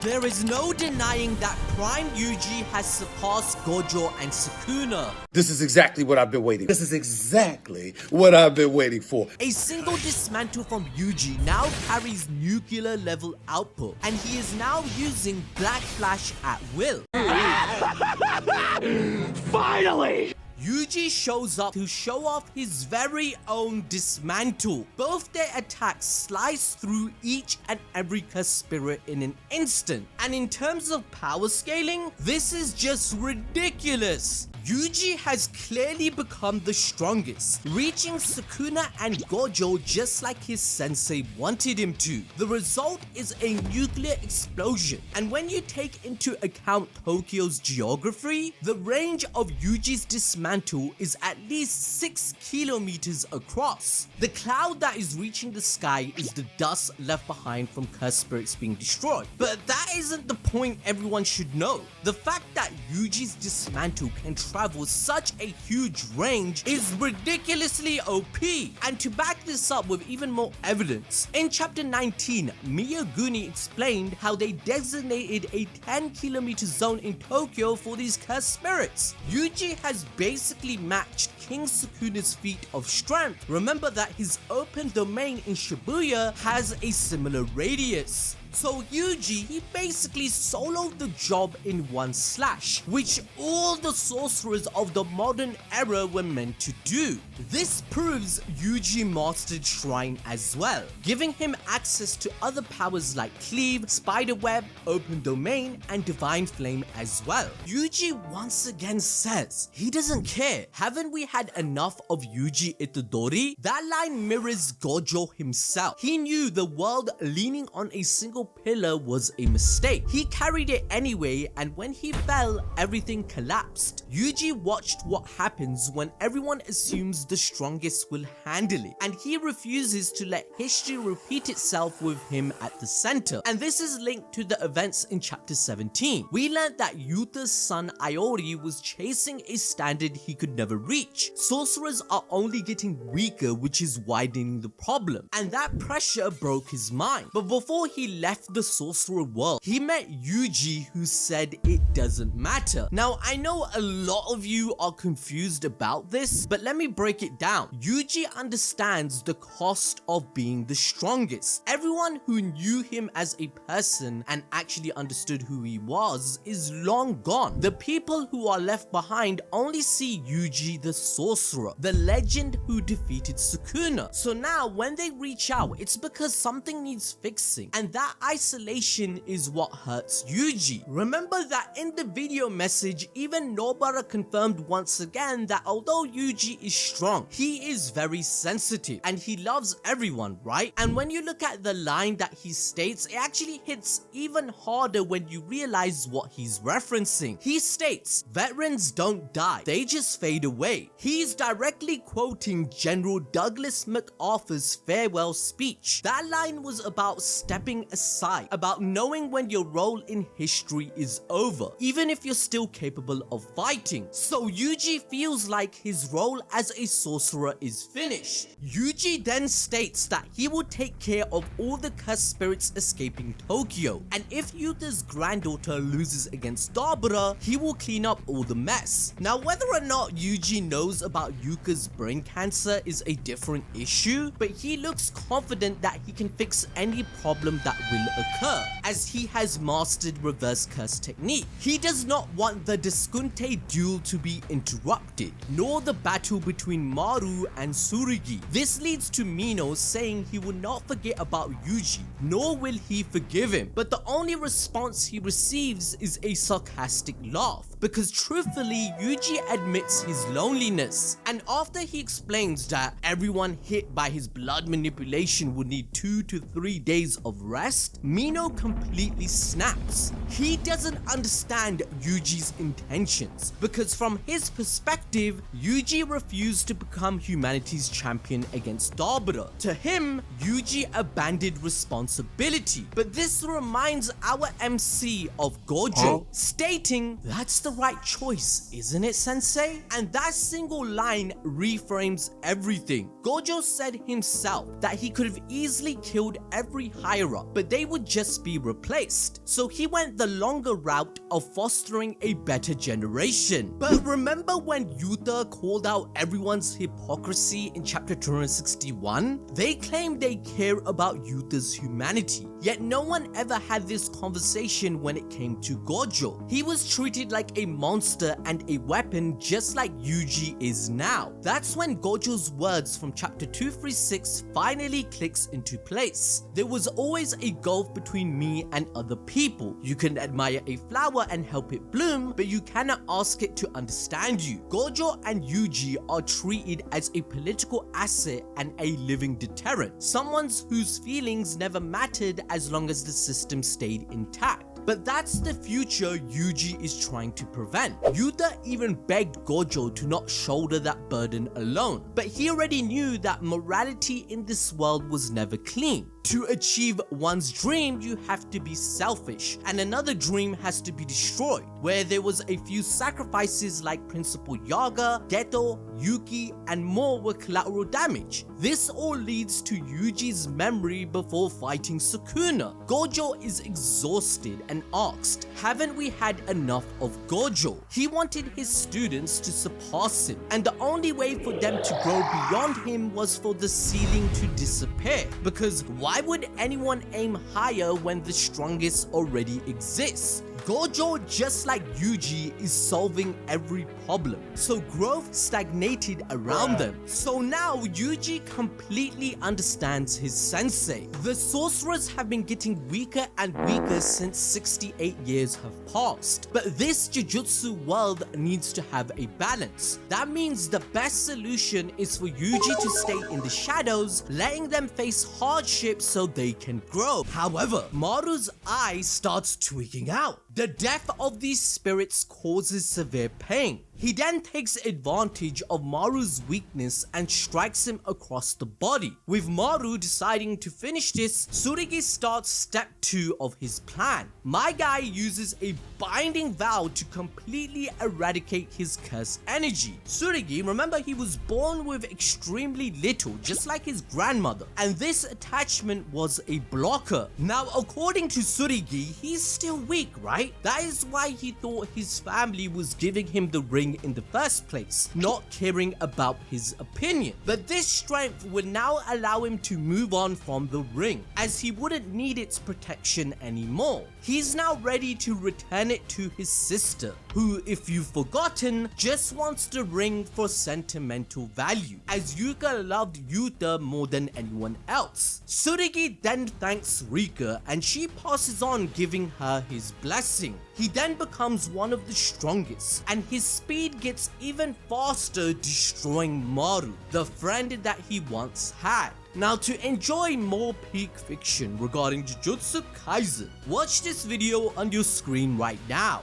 There is no denying that Prime Yuji has surpassed Gojo and Sukuna. This is exactly what I've been waiting. This is exactly what I've been waiting for. A single dismantle from Yuji now carries nuclear level output, and he is now using Black Flash at will. Finally! Yuji shows up to show off his very own Dismantle. Both their attacks slice through each and every cursed spirit in an instant. And in terms of power scaling, this is just ridiculous. Yuji has clearly become the strongest, reaching Sukuna and Gojo just like his sensei wanted him to. The result is a nuclear explosion, and when you take into account Tokyo's geography, the range of Yuji's Dismantle is at least 6 kilometers across. The cloud that is reaching the sky is the dust left behind from cursed spirits being destroyed. But that isn't the point everyone should know. The fact that Yuji's Dismantle can travel such a huge range is ridiculously OP. And to back this up with even more evidence, in chapter 19, Miyaguni explained how they designated a 10-kilometer zone in Tokyo for these cursed spirits. Yuji has basically matched King Sukuna's feat of strength. Remember that his open domain in Shibuya has a similar radius. So Yuji, he basically soloed the job in one slash, which all the sorcerers of the modern era were meant to do. This proves Yuji mastered Shrine as well, giving him access to other powers like Cleave, Spiderweb, Open Domain, and Divine Flame as well. Yuji once again says he doesn't care. Haven't we had enough of Yuji Itadori? That line mirrors Gojo himself. He knew the world leaning on a single pillar was a mistake. He carried it anyway, and when he fell, everything collapsed. Yuji watched what happens when everyone assumes the strongest will handle it, and he refuses to let history repeat itself with him at the center. And this is linked to the events in chapter 17. We learned that Yuta's son Iori was chasing a standard he could never reach. Sorcerers are only getting weaker, which is widening the problem, and that pressure broke his mind. But before he left the sorcerer world, he met Yuji, who said it doesn't matter. Now, I know a lot of you are confused about this, but let me break it down. Yuji understands the cost of being the strongest. Everyone who knew him as a person and actually understood who he was is long gone. The people who are left behind only see Yuji the sorcerer, the legend who defeated Sukuna. So now when they reach out, it's because something needs fixing, and that isolation is what hurts Yuji. Remember that in the video message, even Nobara confirmed once again that although Yuji is strong, he is very sensitive and he loves everyone, right? And when you look at the line that he states, it actually hits even harder when you realize what he's referencing. He states, "Veterans don't die, they just fade away." He's directly quoting General Douglas MacArthur's farewell speech. That line was about stepping aside, about knowing when your role in history is over, even if you're still capable of fighting. So Yuji feels like his role as a sorcerer is finished. Yuji then states that he will take care of all the cursed spirits escaping Tokyo, and if Yuta's granddaughter loses against Dabura, he will clean up all the mess. Now, whether or not Yuji knows about Yuka's brain cancer is a different issue, but he looks confident that he can fix any problem that will occur, as he has mastered reverse curse technique. He does not want the Deskunte duel to be interrupted, nor the battle between Maru and Tsurugi. This leads to Mino saying he will not forget about Yuji, nor will he forgive him, but the only response he receives is a sarcastic laugh, because truthfully, Yuji admits his loneliness, and after he explains that everyone hit by his blood manipulation would need 2 to 3 days of rest, Mino completely snaps. He doesn't understand Yuji's intentions, because from his perspective, Yuji refused to become humanity's champion against Dabura. To him, Yuji abandoned responsibility, but this reminds our MC of Gojo, stating, "That's the right choice, isn't it, sensei?" And that single line reframes everything. Gojo said himself that he could have easily killed every higher up, but but they would just be replaced. So he went the longer route of fostering a better generation. But remember when Yuta called out everyone's hypocrisy in chapter 261? They claim they care about Yuta's humanity, yet no one ever had this conversation when it came to Gojo. He was treated like a monster and a weapon just like Yuji is now. That's when Gojo's words from chapter 236 finally clicks into place. There was always a gulf between me and other people. You can admire a flower and help it bloom, but you cannot ask it to understand you. Gojo and Yuji are treated as a political asset and a living deterrent, someone whose feelings never mattered as long as the system stayed intact. But that's the future Yuji is trying to prevent. Yuta even begged Gojo to not shoulder that burden alone, but he already knew that morality in this world was never clean. To achieve one's dream, you have to be selfish, and another dream has to be destroyed, where there was a few sacrifices like Principal Yaga, Geto, Yuki, and more were collateral damage. This all leads to Yuji's memory before fighting Sukuna. Gojo is exhausted and asked, haven't we had enough of Gojo? He wanted his students to surpass him, and the only way for them to grow beyond him was for the ceiling to disappear, because why would anyone aim higher when the strongest already exists? Gojo, just like Yuji, is solving every problem, so growth stagnated around them. So now Yuji completely understands his sensei. The sorcerers have been getting weaker and weaker since 68 years have passed, but this Jujutsu world needs to have a balance. That means the best solution is for Yuji to stay in the shadows, letting them face hardship so they can grow. However, Maru's eye starts tweaking out. The death of these spirits causes severe pain. He then takes advantage of Maru's weakness and strikes him across the body. With Maru deciding to finish this, Tsurugi starts step 2 of his plan. My guy uses a binding vow to completely eradicate his cursed energy. Tsurugi, remember, he was born with extremely little, just like his grandmother, and this attachment was a blocker. Now, according to Tsurugi, he's still weak, right? That is why he thought his family was giving him the ring in the first place, not caring about his opinion. But this strength would now allow him to move on from the ring, as he wouldn't need its protection anymore. He's now ready to return it to his sister, who, if you've forgotten, just wants the ring for sentimental value, as Yuka loved Yuta more than anyone else. Tsurugi then thanks Rika, and she passes on, giving her his blessing. He then becomes one of the strongest, and his speed gets even faster, destroying Maru, the friend that he once had. Now, to enjoy more peak fiction regarding Jujutsu Kaisen, watch this video on your screen right now.